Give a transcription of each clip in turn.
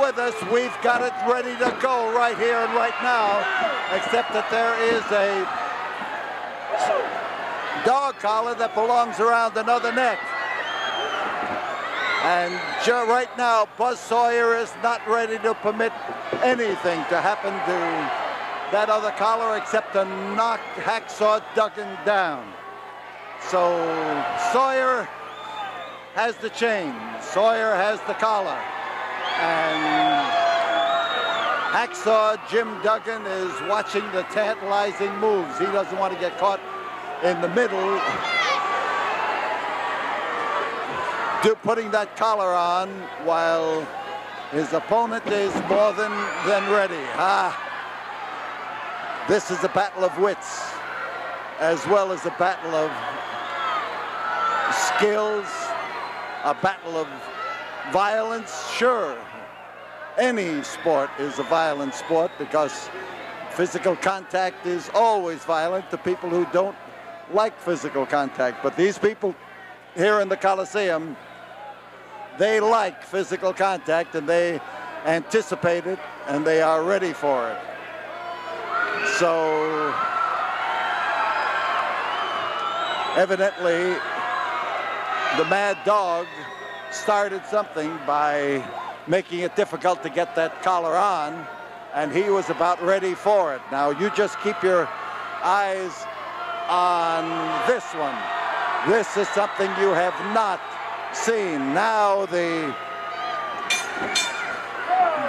with us. We've got it ready to go right here and right now, except that there is a dog collar that belongs around another neck. And right now, Buzz Sawyer is not ready to permit anything to happen to that other collar except to knock Hacksaw Duggan down. So Sawyer has the chain. Sawyer has the collar. And Hacksaw Jim Duggan is watching the tantalizing moves. He doesn't want to get caught in the middle, putting that collar on while his opponent is more than ready. This is a battle of wits as well as a battle of skills, a battle of violence. Sure, any sport is a violent sport because physical contact is always violent to people who don't like physical contact. But these people here in the Coliseum, they like physical contact and they anticipate it and they are ready for it. So evidently the Mad Dog started something by making it difficult to get that collar on, and he was about ready for it. Now you just keep your eyes on this one. This is something you have not seen. Now the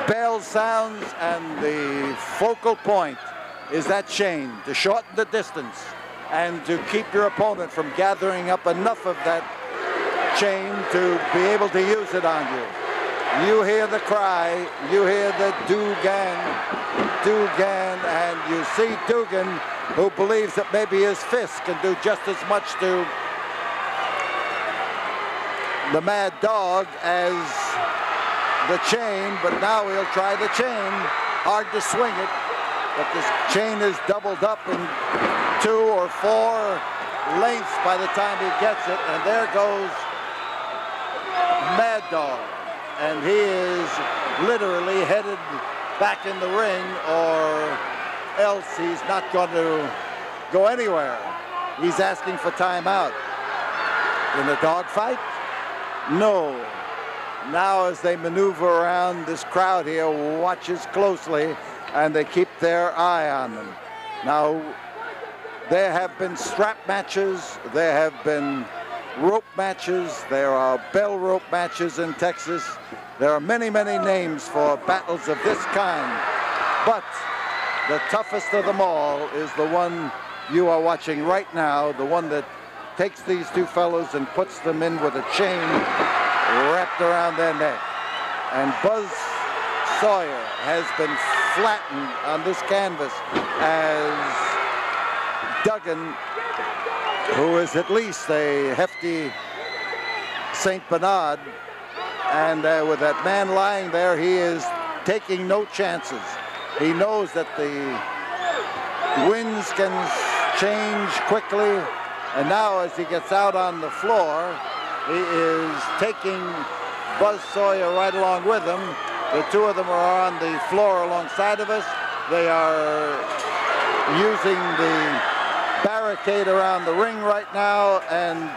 bell sounds and the focal point is that chain to shorten the distance and to keep your opponent from gathering up enough of that chain to be able to use it on you. You hear the cry, you hear the Duggan, and you see Duggan, who believes that maybe his fist can do just as much to the Mad Dog as the chain, but now he'll try the chain. Hard to swing it, but this chain is doubled up in 2 or 4 lengths by the time he gets it, and there goes Mad Dog. And he is literally headed back in the ring, or else he's not going to go anywhere. He's asking for timeout. In a dogfight? No. Now as they maneuver around, this crowd here watches closely and they keep their eye on them. Now, there have been strap matches, there have been rope matches, there are bell rope matches in Texas. There are many, many names for battles of this kind, but the toughest of them all is the one you are watching right now, the one that takes these two fellows and puts them in with a chain wrapped around their neck. And Buzz Sawyer has been flattened on this canvas as Duggan, who is at least a hefty St. Bernard, and with that man lying there, he is taking no chances. He knows that the winds can change quickly, and now as he gets out on the floor, he is taking Buzz Sawyer right along with him. The two of them are on the floor alongside of us. They are using the barricade around the ring right now, and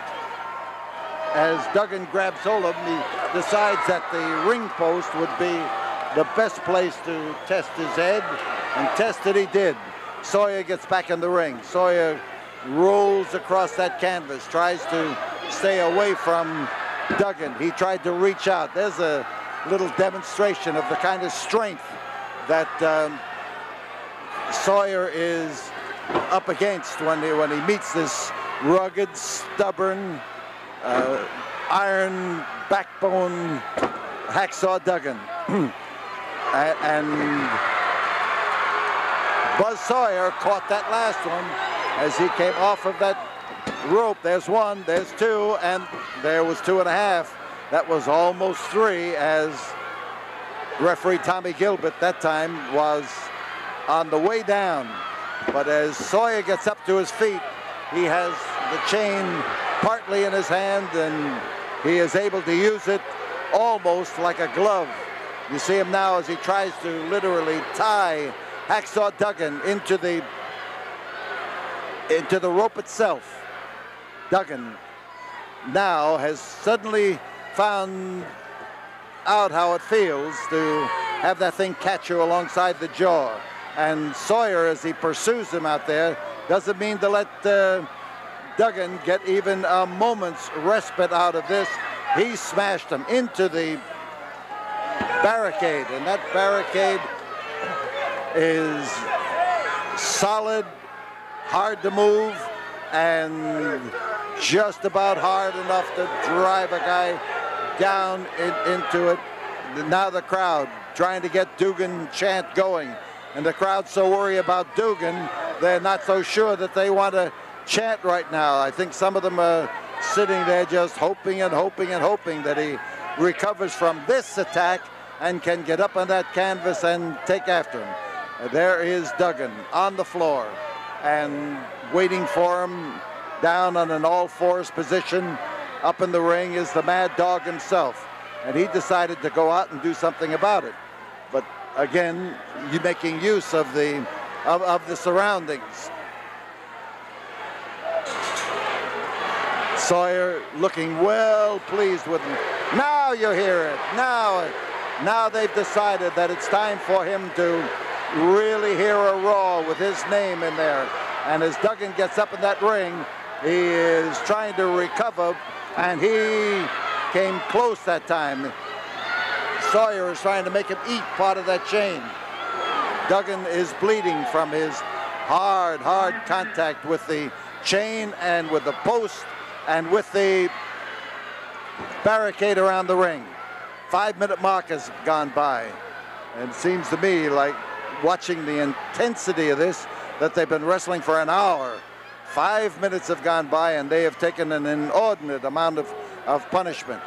as Duggan grabs hold of him, he decides that the ring post would be the best place to test his head, and test it he did. Sawyer gets back in the ring. Sawyer rolls across that canvas, tries to stay away from Duggan. He tried to reach out. There's a little demonstration of the kind of strength that Sawyer is up against when he meets this rugged, stubborn, iron backbone Hacksaw Duggan. And Buzz Sawyer caught that last one as he came off of that rope. There's 1, there's 2, and there was 2.5. That was almost 3, as referee Tommy Gilbert that time was on the way down. But as Sawyer gets up to his feet, he has the chain partly in his hand, and he is able to use it almost like a glove. You see him now as he tries to literally tie Hacksaw Duggan into the rope itself. Duggan now has suddenly found out how it feels to have that thing catch you alongside the jaw. And Sawyer, as he pursues him out there, doesn't mean to let Duggan get even a moment's respite out of this. He smashed him into the barricade, and that barricade is solid, hard to move, and just about hard enough to drive a guy down into it. Now the crowd trying to get Duggan chant going, and the crowd's so worried about Duggan, they're not so sure that they want to chant right now. I think some of them are sitting there just hoping and hoping and hoping that he recovers from this attack and can get up on that canvas and take after him. There is Duggan on the floor, and waiting for him down on an all-fours position up in the ring is the Mad Dog himself. And he decided to go out and do something about it. But again, you're making use of the surroundings. Sawyer looking well pleased with him. Now you hear it. Now they've decided that it's time for him to really hear a Raw with his name in there. And as Duggan gets up in that ring, he is trying to recover, and he came close that time. Sawyer is trying to make him eat part of that chain. Duggan is bleeding from his hard contact with the chain and with the post and with the barricade around the ring. 5-minute mark has gone by, and it seems to me like, watching the intensity of this, that they've been wrestling for an hour. 5 minutes have gone by, and they have taken an inordinate amount of punishment.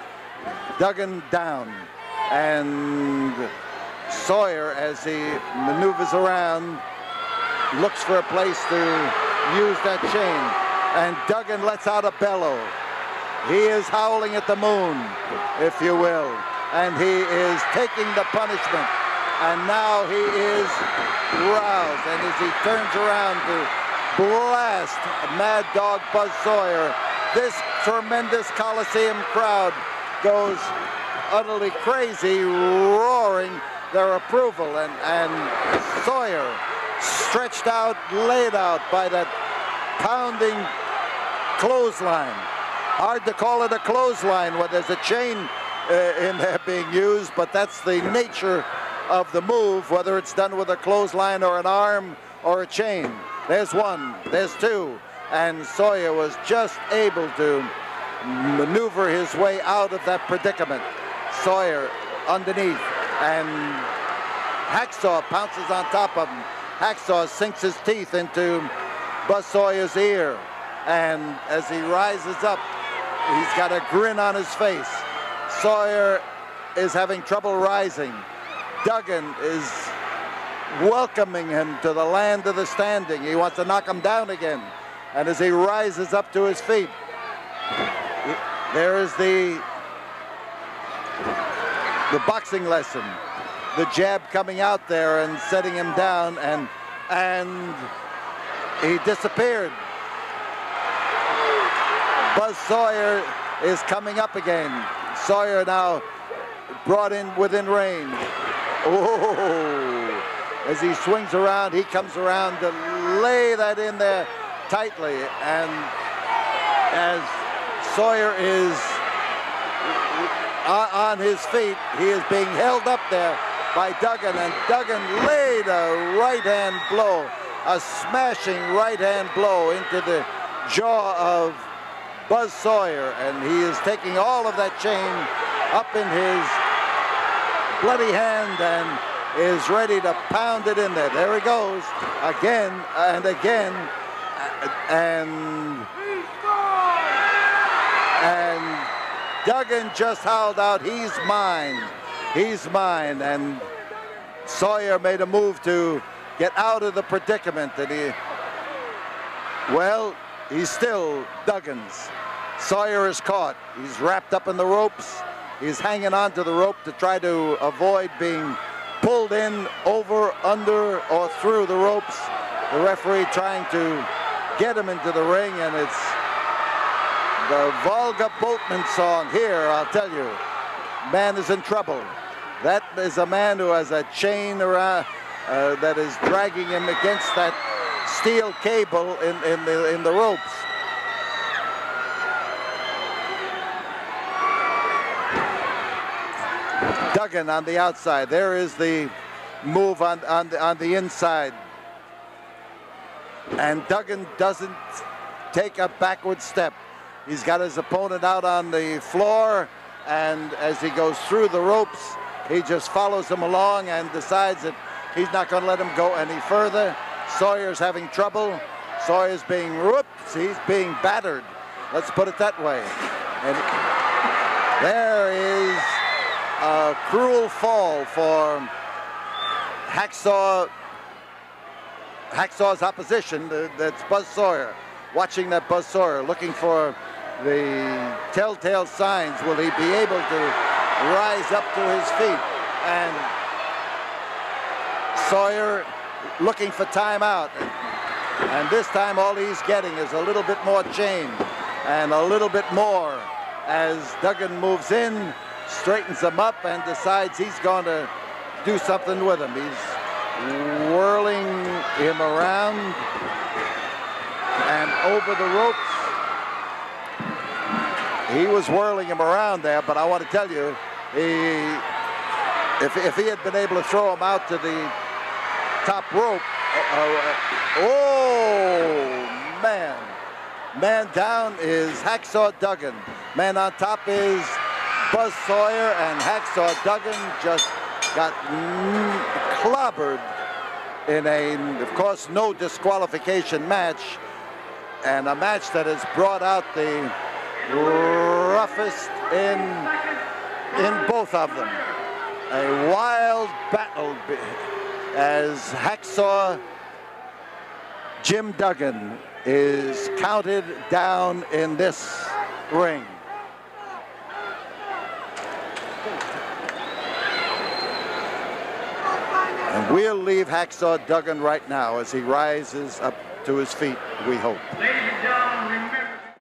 Duggan down, and Sawyer, as he maneuvers around, looks for a place to use that chain, and Duggan lets out a bellow. He is howling at the moon, if you will, and he is taking the punishment, and now he is roused, and as he turns around to blast Mad Dog Buzz Sawyer, this tremendous Coliseum crowd goes utterly crazy, roaring their approval, and Sawyer stretched out, laid out by that pounding clothesline. Hard to call it a clothesline when there's a chain in there being used, but that's the nature of the move, whether it's done with a clothesline or an arm or a chain. There's one, there's two, and Sawyer was just able to maneuver his way out of that predicament. Sawyer underneath, and Hacksaw pounces on top of him. Hacksaw sinks his teeth into Buzz Sawyer's ear, and as he rises up, he's got a grin on his face. Sawyer is having trouble rising. Duggan is welcoming him to the land of the standing. He wants to knock him down again. And as he rises up to his feet, there is the boxing lesson. The jab coming out there and setting him down, and he disappeared. Buzz Sawyer is coming up again. Sawyer now brought in within range. Oh, as he swings around, he comes around to lay that in there tightly. And as Sawyer is on his feet, he is being held up there by Duggan, and Duggan laid a right-hand blow, a smashing right-hand blow into the jaw of Buzz Sawyer, and he is taking all of that chain up in his bloody hand and is ready to pound it in there. There he goes again and again, and Duggan just howled out, "He's mine, he's mine," and Sawyer made a move to get out of the predicament that he's still Duggan's. Sawyer is caught. He's wrapped up in the ropes, He's hanging on to the rope to try to avoid being pulled in, over, under, or through the ropes. The referee trying to get him into the ring, and it's the Volga Boatman song here, I'll tell you. Man is in trouble. That is a man who has a chain around that is dragging him against that steel cable in the ropes. Duggan on the outside. There is the move on the inside. And Duggan doesn't take a backward step. He's got his opponent out on the floor, and as he goes through the ropes, he just follows him along and decides that he's not going to let him go any further. Sawyer's having trouble. Sawyer's being whoops, he's being battered. Let's put it that way. And there is a cruel fall for Hacksaw's opposition. That's Buzz Sawyer. Watching that Buzz Sawyer, looking for the telltale signs. Will he be able to rise up to his feet? And Sawyer looking for timeout. And this time all he's getting is a little bit more chain and a little bit more as Duggan moves in, straightens him up, and decides he's going to do something with him. He's whirling him around and over the ropes. He was whirling him around there, but I want to tell you, if he had been able to throw him out to the top rope, oh, man. Man down is Hacksaw Duggan. Man on top is Buzz Sawyer, and Hacksaw Duggan just got clobbered in a, of course, no disqualification match, and a match that has brought out the roughest in both of them. A wild battle as Hacksaw Jim Duggan is counted down in this ring. And we'll leave Hacksaw Duggan right now as he rises up to his feet, we hope. Ladies and gentlemen,